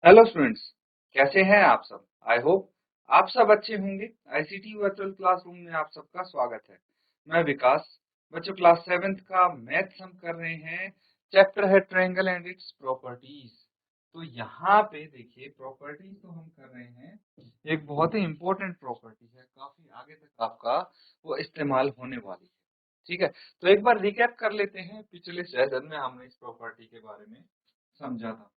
Hello students, कैसे हैं आप सब। आई होप आप सब अच्छे होंगे। आईसीटी वर्चुअल क्लासरूम में आप सबका स्वागत है। मैं विकास। बच्चों, क्लास 7th का मैथ्स हम कर रहे हैं। चैप्टर है ट्रायंगल एंड इट्स प्रॉपर्टीज। तो यहाँ पे देखिए, प्रॉपर्टीज तो हम कर रहे हैं। एक बहुत ही इंपॉर्टेंट प्रॉपर्टी है, काफी आगे तक आपका वो इस्तेमाल होने वाली है। ठीक है, तो एक बार रिकैप कर लेते हैं। पिछले सेशन में हमने इस प्रॉपर्टी के बारे में समझा था।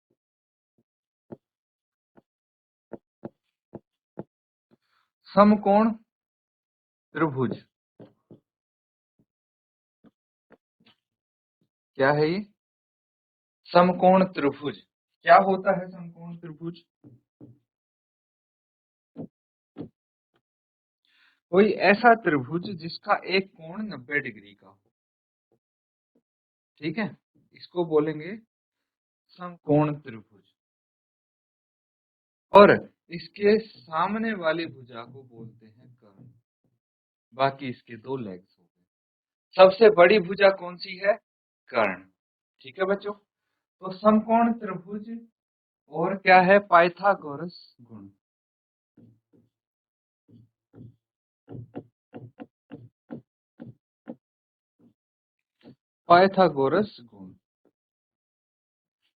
समकोण त्रिभुज क्या है ये? समकोण त्रिभुज क्या होता है? समकोण त्रिभुज कोई ऐसा त्रिभुज जिसका एक कोण 90 डिग्री का हो। ठीक है, इसको बोलेंगे समकोण त्रिभुज। और इसके सामने वाली भुजा को बोलते हैं कर्ण। बाकी इसके दो लेग्स हो गए। सबसे बड़ी भुजा कौन सी है? कर्ण। ठीक है बच्चों, तो समकोण त्रिभुज और क्या है? पाइथागोरस गुण। पाइथागोरस गुण।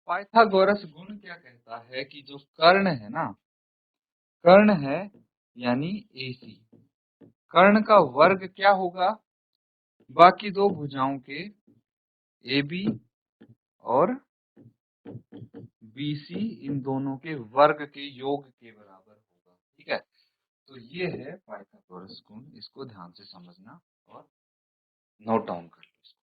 पाइथागोरस गुण क्या कहता है कि जो कर्ण है ना, कर्ण है यानी AC। कर्ण का वर्ग क्या होगा? बाकी दो भुजाओं के AB और BC, इन दोनों के वर्ग के योग के बराबर होगा। ठीक है, तो ये है पाइथागोरस गुण। इसको ध्यान से समझना और नोट डाउन कर लो इसको।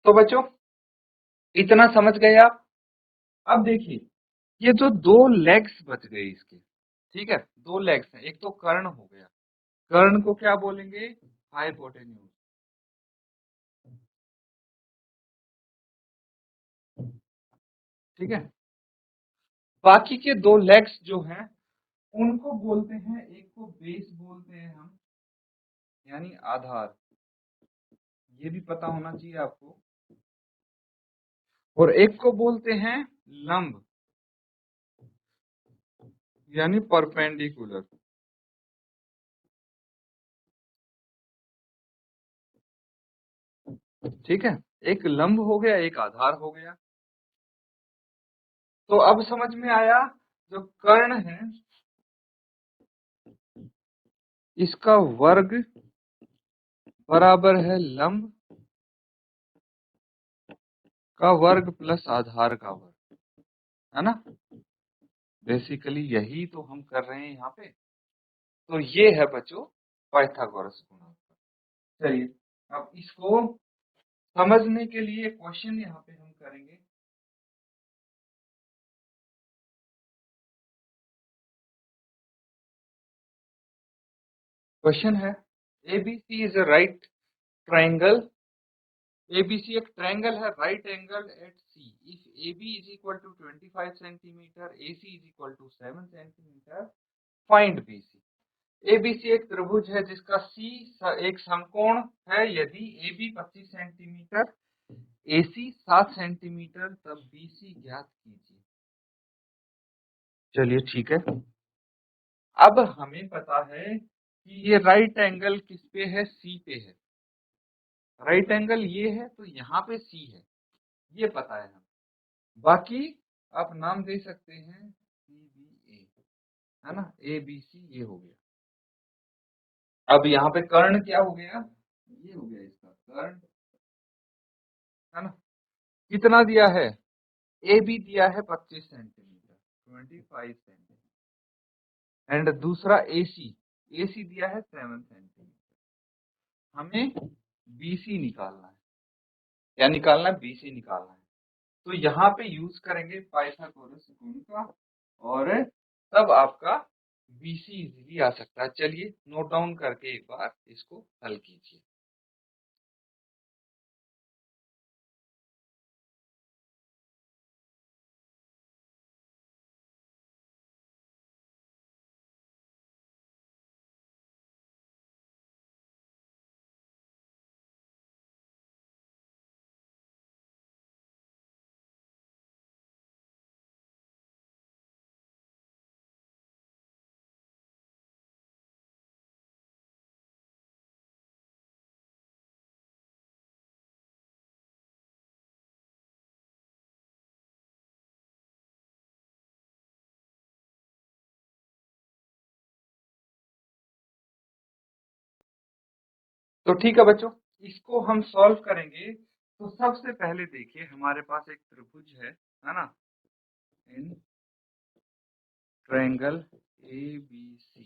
तो बच्चों, इतना समझ गए आप? अब देखिए, ये जो दो लेग्स बच गए इसके। ठीक है, दो लेग्स हैं। एक तो कर्ण हो गया, कर्ण को क्या बोलेंगे? हाइपोटेन्यूज। ठीक है, बाकी के दो लेग्स जो हैं उनको बोलते हैं, एक को बेस बोलते हैं हम, यानी आधार। ये भी पता होना चाहिए आपको। और एक को बोलते हैं लंब, यानी परपेंडिकुलर। ठीक है, एक लंब हो गया, एक आधार हो गया। तो अब समझ में आया, जो कर्ण है इसका वर्ग बराबर है लंब का वर्ग प्लस आधार का वर्ग, है ना। बेसिकली यही तो हम कर रहे हैं यहाँ पे। तो ये है बच्चों पाइथागोरस गुण। चलिए, अब इसको समझने के लिए क्वेश्चन यहाँ पे हम करेंगे। क्वेश्चन है, ABC is a right triangle. ABC एक ट्राइंगल है, right angle at C। If AB is equal to 25 centimetre, AC is equal to 7 centimetre, find BC। ABC एक त्रिभुज है जिसका C एक समकोण है। यदि AB 25 सेंटीमीटर, AC 7 सेंटीमीटर, तब BC ज्ञात कीजिए। चलिए ठीक है, अब हमें पता है कि ये राइट एंगल किस पे है? C पे है। राइट एंगल ये है, तो यहाँ पे C है, ये पता है हमें। बाकी आप नाम दे सकते हैं CBA, है ना। ABC ये हो गया। अब यहाँ पे कर्ण क्या हो गया? ये हो गया इसका कर्ण, है ना। कितना दिया है? AB दिया है 25 सेंटीमीटर, 25 सेंटीमीटर। एंड दूसरा AC, AC दिया है 7 सेंटीमीटर। हमें BC निकालना है। क्या निकालना है? BC निकालना है। तो यहाँ पे यूज करेंगे पाइथागोरस गुण का, और तब आपका BC इजीली आ सकता है। चलिए नोट डाउन करके एक बार इसको हल कीजिए। तो ठीक है बच्चों, इसको हम सॉल्व करेंगे। तो सबसे पहले देखिए हमारे पास एक त्रिभुज है ना, इन ट्रायंगल ABC,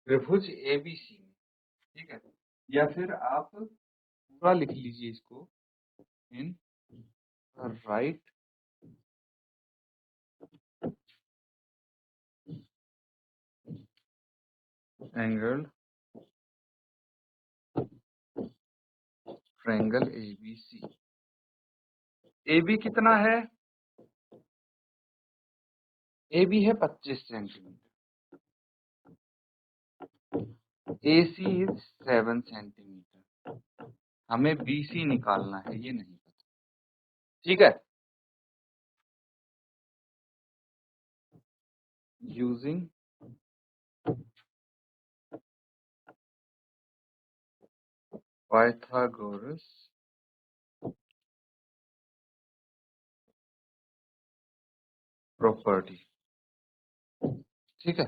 त्रिभुज ABC में, ठीक है। या फिर आप पूरा लिख लीजिए इसको, in right angle triangle ABC। AB कितना है? AB है 25 सेंटीमीटर, AC इज 7 सेंटीमीटर। हमें BC निकालना है, ये नहीं पता, ठीक है। यूजिंग पाइथागोरस प्रॉपर्टी, ठीक है।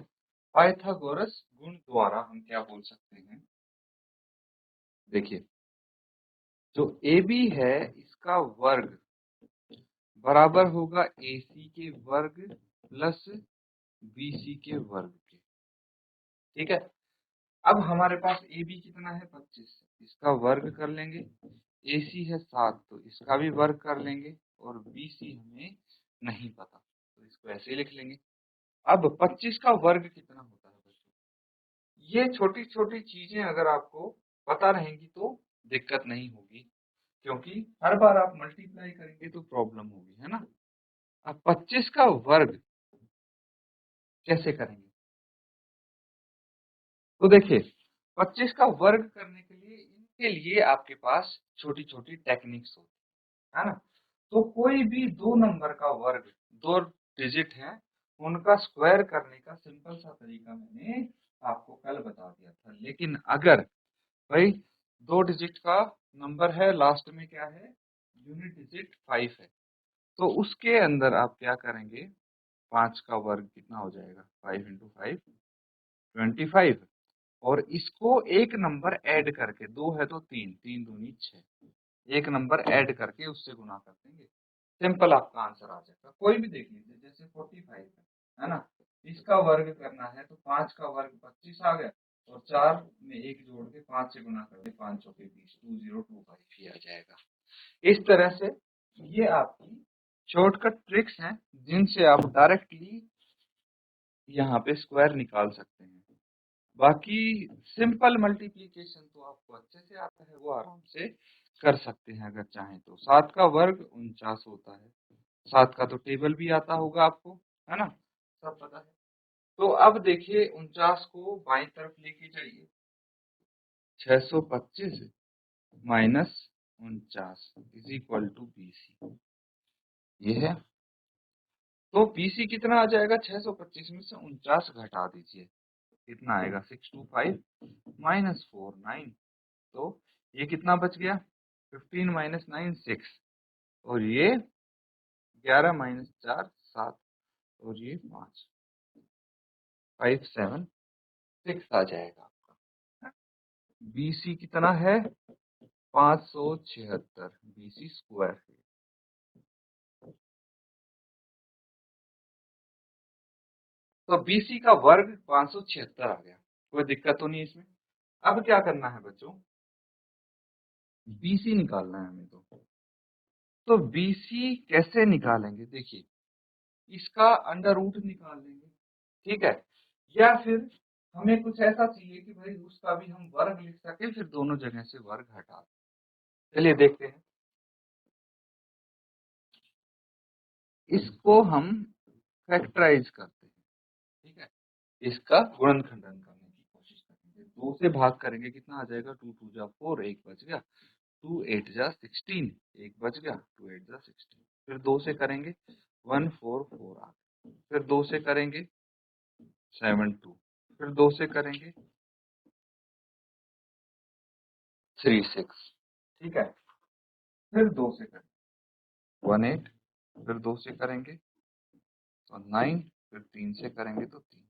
पाइथागोरस गुण द्वारा हम क्या बोल सकते हैं? देखिए, जो AB है इसका वर्ग बराबर होगा AC के वर्ग प्लस BC के वर्ग के, ठीक है। अब हमारे पास AB कितना है? 25, इसका वर्ग कर लेंगे। AC है 7, तो इसका भी वर्ग कर लेंगे, और BC हमें नहीं पता, तो इसको ऐसे ही लिख लेंगे। अब 25 का वर्ग कितना होता है बच्चों? ये छोटी छोटी चीजें अगर आपको पता रहेंगी तो दिक्कत नहीं होगी, क्योंकि हर बार आप मल्टीप्लाई करेंगे तो प्रॉब्लम होगी, है ना। अब 25 का वर्ग कैसे करेंगे? तो देखिए, 25 का वर्ग करने के लिए इनके लिए आपके पास छोटी छोटी टेक्निक्स होती है ना। तो कोई भी दो नंबर का वर्ग, दो डिजिट है, उनका स्क्वायर करने का सिंपल सा तरीका मैंने आपको कल बता दिया था। लेकिन अगर भाई दो डिजिट का नंबर है, लास्ट में क्या है? यूनिट डिजिट 5 है, तो उसके अंदर आप क्या करेंगे? 5 का वर्ग कितना हो जाएगा? 5 इंटू 5 25, और इसको एक नंबर ऐड करके, दो है तो तीन, तीन दूनी 6, एक नंबर ऐड करके उससे गुना कर देंगे, सिंपल आपका आंसर आ जाएगा। कोई भी देख लीजिए, जैसे 45 है ना, इसका वर्ग करना है तो 5 का वर्ग 25 आ गया, और 4 में एक जोड़ के 5 से गुना कर दे, 5 चौके 20, 2025 ही आ जाएगा। इस तरह से ये आपकी शॉर्टकट ट्रिक्स हैं जिनसे आप डायरेक्टली यहाँ पे स्क्वायर निकाल सकते हैं। बाकी सिंपल मल्टीप्लीकेशन तो आपको अच्छे से आता है, वो आराम से कर सकते हैं अगर चाहें तो। 7 का वर्ग 49 होता है, 7 का तो टेबल भी आता होगा आपको, है ना, सब पता है। तो अब देखिए 49 को बाईं तरफ लेके जाइए, 625 minus 49 is equal to BC, ये है। तो BC कितना आ जाएगा? 625 में से 49 घटा दीजिए, कितना आएगा? 625 माइनस 49, तो ये कितना बच गया? 15 माइनस 9 6, और ये 11 माइनस 4 7, और ये 5 5 7 6 आ जाएगा आपका। BC कितना है? 576 BC स्क्वायर। तो BC का वर्ग 576 आ गया, कोई दिक्कत तो नहीं इसमें। अब क्या करना है बच्चों, BC निकालना है हमें। तो BC कैसे निकालेंगे, देखिए इसका अंडर रूट निकाल लेंगे, ठीक है, या फिर हमें कुछ ऐसा चाहिए कि भाई उसका भी हम वर्ग लिख सके, फिर दोनों जगह से वर्ग हटा दें। चलिए देखते हैं, इसको हम फैक्टराइज करते हैं, ठीक है, इसका गुणनखंडन करने की कोशिश करेंगे। 2 से भाग करेंगे, कितना आ जाएगा, 2 2 जा 4, एक बच गया, 2 8 जा 16, एक बच गया, 2 8 जा 16। फिर 2 से करेंगे 1 4 4 आ गया, फिर 2 से करेंगे 7 2, फिर 2 से करेंगे 3 6, ठीक है, फिर 2 से करेंगे 1 8, फिर 2 से करेंगे तो 9, फिर 3 से करेंगे तो 3,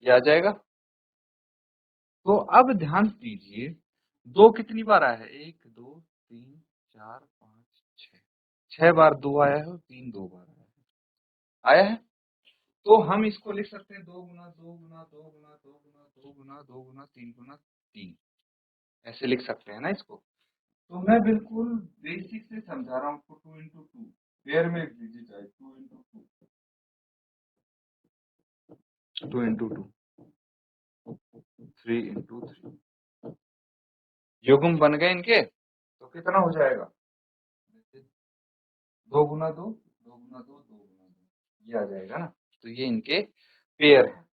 ये आ जाएगा। तो अब ध्यान दीजिए, 2 कितनी बार आया है, 1 2 3 4 5 6, 6 बार 2 आया है और 3 2 बार आया है। तो हम इसको लिख सकते हैं 2 गुना 2 गुना 2 गुना 2 गुना 2 गुना 2 गुना 3 गुना 3, ऐसे लिख सकते हैं ना इसको। तो मैं बिल्कुल बेसिक से समझा रहा हूँ आपको, 2 इंटू 2 पेयर में डिजिट है, 2 इंटू 2, 2 इंटू 2, 3 इंटू 3, युग्म बन गए इनके, तो कितना हो जाएगा, 2 गुना 2 2 गुना 2 2 गुना 2, ये आ जाएगा ना। तो ये इनके पेयर है।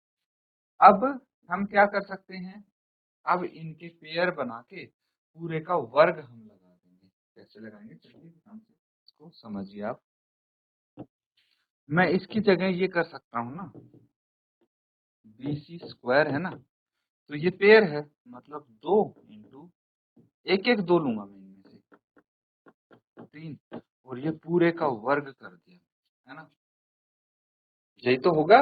अब हम क्या कर सकते हैं, अब इनके पेयर बना के पूरे का वर्ग हम लगा देंगे। कैसे लगाएंगे, चलिए ध्यान से इसको समझिए आप। मैं इसकी जगह ये कर सकता हूँ ना, BC स्क्वायर है ना, तो ये पेयर है, मतलब 2 इंटू एक एक 2 लूंगा मैं इनमें से 3, और ये पूरे का वर्ग कर दिया, है ना, यही तो होगा।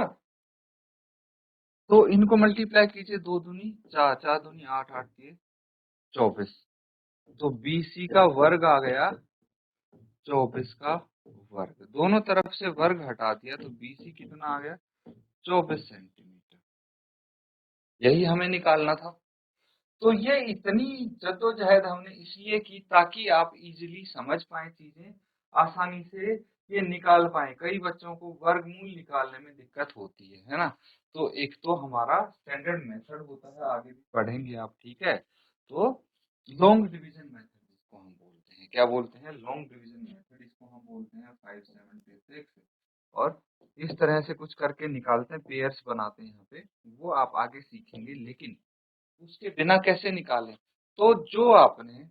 तो इनको मल्टीप्लाई कीजिए, 2 दूनी 4, 4 दूनी 8, 8 के 24, तो BC का वर्ग आ गया 24 का वर्ग, दोनों तरफ से वर्ग हटा दिया तो BC कितना आ गया, 24 सेंटीमीटर। यही हमें निकालना था। तो ये इतनी जद्दोजहद हमने इसलिए की ताकि आप इजीली समझ पाए चीजें, आसानी से ये निकाल पाए। कई बच्चों को वर्गमूल निकालने में दिक्कत होती है ना। तो एक तो हमारा स्टैंडर्ड मेथड होता है, आगे भी पढ़ेंगे आप, ठीक है। तो लॉन्ग डिवीजन मेथड इसको हम बोलते हैं, क्या बोलते हैं, लॉन्ग डिवीजन मेथड इसको हम बोलते हैं, 5 7 6, और इस तरह से कुछ करके निकालते हैं, पेयर्स बनाते हैं यहाँ पे, वो आप आगे सीखेंगे। लेकिन उसके बिना कैसे निकालें, तो जो आपने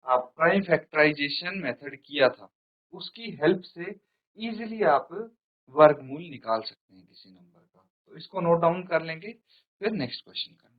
आप प्राइम फैक्टराइजेशन मेथड किया था, उसकी हेल्प से इजीली आप वर्गमूल निकाल सकते हैं किसी नंबर का। तो इसको नोट डाउन कर लेंगे, फिर नेक्स्ट क्वेश्चन करना है।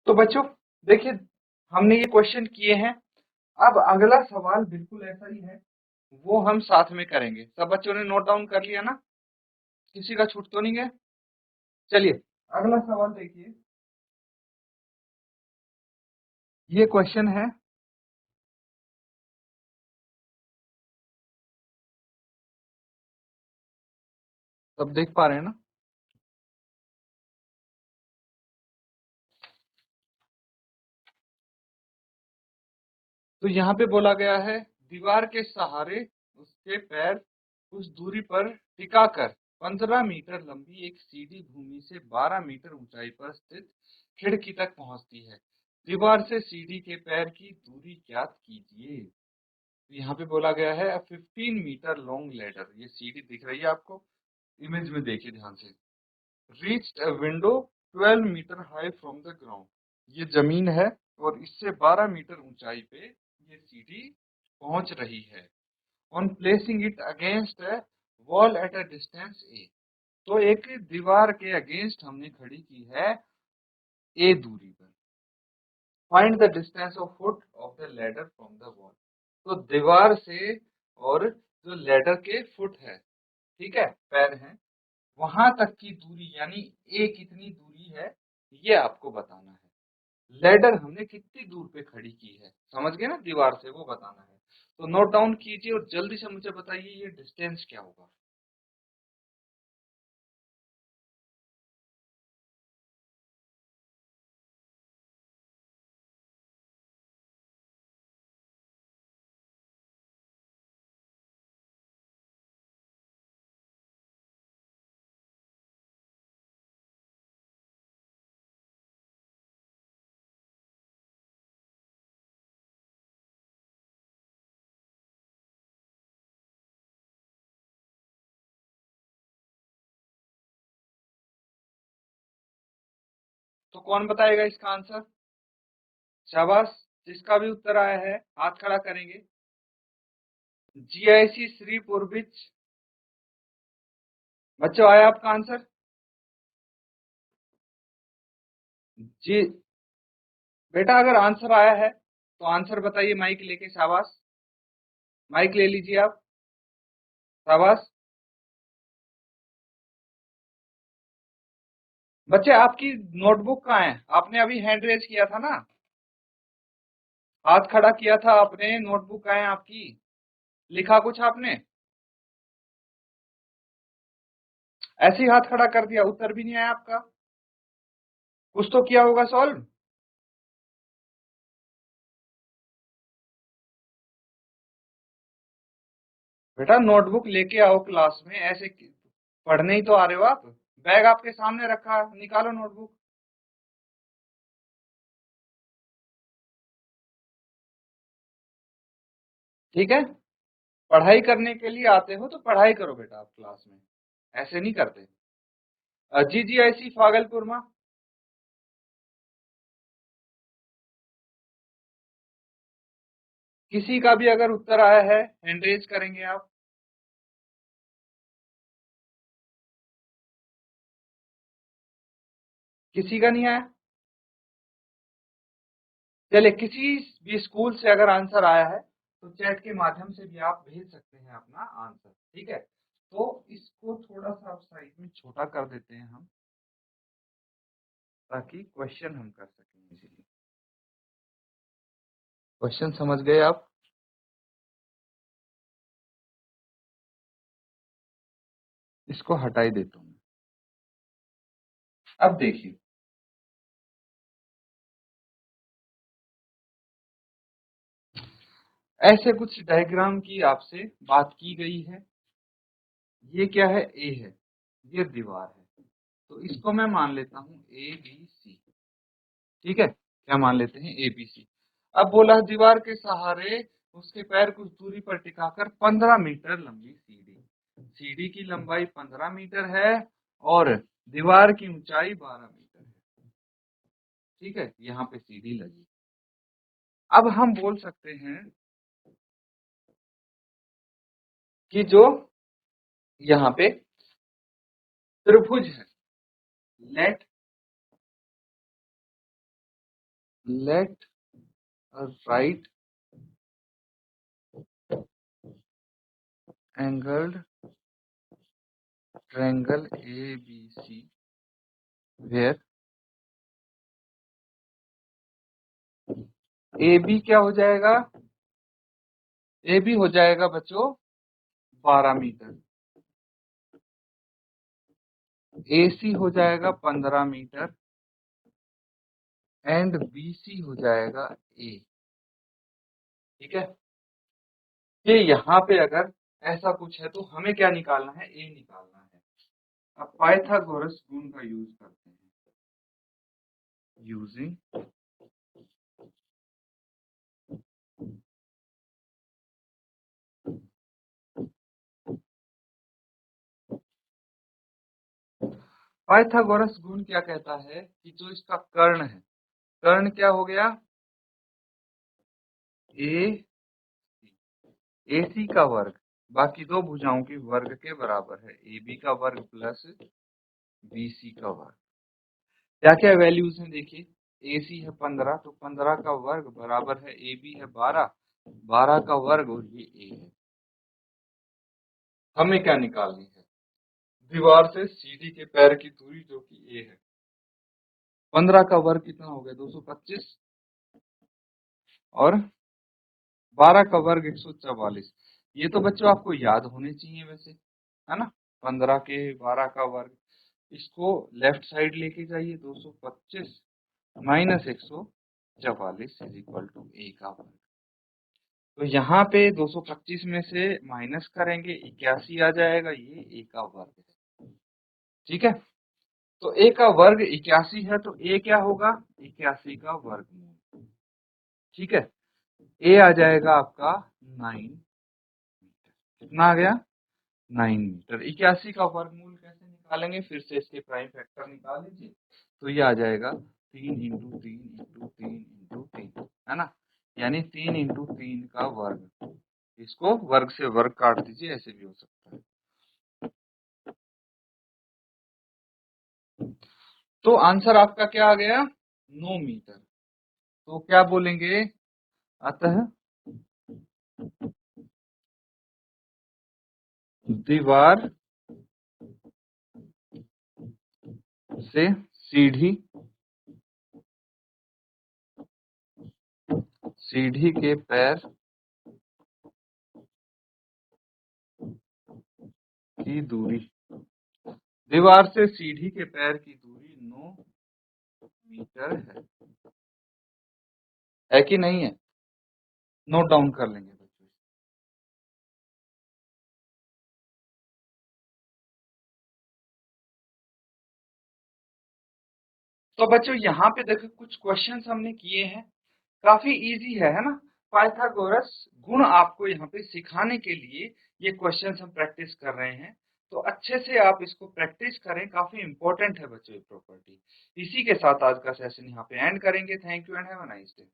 तो बच्चों देखिए, हमने ये क्वेश्चन किए हैं। अब अगला सवाल बिल्कुल ऐसा ही है, वो हम साथ में करेंगे। सब बच्चों ने नोट डाउन कर लिया ना, किसी का छूट तो नहीं गया। चलिए अगला सवाल देखिए, ये क्वेश्चन है, सब देख पा रहे हैं ना। तो यहाँ पे बोला गया है, दीवार के सहारे उसके पैर उस दूरी पर टिकाकर 15 मीटर लंबी एक सीढ़ी भूमि से 12 मीटर ऊंचाई पर स्थित खिड़की तक पहुंचती है। दीवार से सीढ़ी के पैर की दूरी ज्ञात कीजिए। तो यहाँ पे बोला गया है 15 मीटर लॉन्ग लेडर, ये सीढ़ी दिख रही है आपको, इमेज में देखिए ध्यान से, reached a window 12 metre high from the ground. ये जमीन है और इससे 12 मीटर ऊंचाई पे ये सीढ़ी पहुंच रही है। On placing it against a wall at a distance a. तो एक दीवार के अगेंस्ट हमने खड़ी की है ए दूरी पर। Find the distance of foot of the ladder from the wall. तो दीवार से और जो लैडर के फुट है, ठीक है, पैर हैं, वहां तक की दूरी यानी ए कितनी दूरी है ये आपको बताना है। लैडर हमने कितनी दूर पे खड़ी की है, समझ गए ना, दीवार से, वो बताना है। तो नोट डाउन कीजिए और जल्दी से मुझे बताइए ये डिस्टेंस क्या होगा। तो कौन बताएगा इसका आंसर? शाबाश, जिसका भी उत्तर आया है हाथ खड़ा करेंगे। जीआईसी श्रीपुर बिच। बच्चों, आया आपका आंसर? जी बेटा, अगर आंसर आया है तो आंसर बताइए माइक लेके। शाबाश, माइक ले लीजिए आप। शाबाश। बच्चे, आपकी नोटबुक कहाँ है? आपने अभी हैंड रेज किया था ना, हाथ खड़ा किया था आपने, नोटबुक कहाँ है आपकी? लिखा कुछ आपने? ऐसे ही हाथ खड़ा कर दिया, उत्तर भी नहीं आया आपका। कुछ तो किया होगा सॉल्व। बेटा, नोटबुक लेके आओ क्लास में, ऐसे पढ़ने ही तो आ रहे हो आप। बैग आपके सामने रखा, निकालो नोटबुक। ठीक है, पढ़ाई करने के लिए आते हो तो पढ़ाई करो बेटा आप क्लास में, ऐसे नहीं करते। जी जी, ऐसी भागलपुर में। किसी का भी अगर उत्तर आया है हैंड रेज करेंगे आप। किसी का नहीं आया? चलिए, किसी भी स्कूल से अगर आंसर आया है तो चैट के माध्यम से भी आप भेज सकते हैं अपना आंसर, ठीक है। तो इसको थोड़ा सा आप साइड में छोटा कर देते हैं हम, ताकि क्वेश्चन हम कर सकें इजीली। क्वेश्चन समझ गए आप? इसको हटा ही देता हूँ। अब देखिए, ऐसे कुछ डायग्राम की आपसे बात की गई है। ये क्या है? ए है, ये दीवार है। तो इसको मैं मान लेता हूँ ए बी सी, ठीक है। क्या मान लेते हैं? A B C. अब बोला दीवार के सहारे उसके पैर कुछ दूरी पर टिकाकर 15 मीटर लंबी सीढ़ी। सीढ़ी की लंबाई 15 मीटर है और दीवार की ऊंचाई 12 मीटर है, ठीक है। यहाँ पे सीढ़ी लगी। अब हम बोल सकते हैं कि जो यहाँ पे त्रिभुज है, let let right angled triangle A B C where A B क्या हो जाएगा? ए बी हो जाएगा बच्चों 12 मीटर, ए सी हो जाएगा 15 मीटर एंड बी सी हो जाएगा ए, ठीक है। ये यहाँ पे अगर ऐसा कुछ है तो हमें क्या निकालना है? ए निकालना है। अब पाइथागोरस रूल का यूज करते हैं। यूजिंग पाइथागोरस गुण क्या कहता है कि जो इसका कर्ण है, कर्ण क्या हो गया, AC का वर्ग बाकी दो भुजाओं के वर्ग के बराबर है, AB का वर्ग प्लस BC का वर्ग। क्या क्या वैल्यूज हैं देखिए, AC है 15, तो 15 का वर्ग बराबर है AB है 12, 12 का वर्ग और ये A है। हमें क्या निकालनी है, दीवार से CD के पैर की दूरी जो कि A है। 15 का वर्ग कितना हो गया 225 और 12 का वर्ग 144। ये तो बच्चों आपको याद होने चाहिए वैसे, है ना। 15 के 12 का वर्ग, इसको लेफ्ट साइड लेके जाइए, 225 minus 144 is equal to A का वर्ग। तो यहाँ पे 225 में से माइनस करेंगे 81 आ जाएगा, ये A का वर्ग है। ठीक है, तो A का वर्ग 81 है, तो A क्या होगा 81 का वर्गमूल। ठीक है, A आ जाएगा आपका 9 मीटर। कितना आ गया 9 मीटर। 81 का वर्गमूल कैसे निकालेंगे, फिर से इसके प्राइम फैक्टर निकाल लीजिए, तो ये आ जाएगा 3 इंटू 3 इंटू 3 इंटू 3, है ना, यानी 3 इंटू 3 का वर्ग। इसको वर्ग से वर्ग काट दीजिए, ऐसे भी हो सकता है। तो आंसर आपका क्या आ गया 9 मीटर। तो क्या बोलेंगे, अतः दीवार से सीढ़ी के पैर की दूरी, दीवार से सीढ़ी के पैर की दूरी 9 मीटर है कि नहीं है, नोट डाउन कर लेंगे बच्चों। तो बच्चों यहाँ पे देखो कुछ क्वेश्चंस हमने किए हैं, काफी इजी है ना। पाइथागोरस गुण आपको यहाँ पे सिखाने के लिए ये क्वेश्चंस हम प्रैक्टिस कर रहे हैं, तो अच्छे से आप इसको प्रैक्टिस करें, काफी इंपॉर्टेंट है बच्चों ये प्रॉपर्टी। इसी के साथ आज का सेशन यहाँ पे एंड करेंगे। Thank you and have a nice day.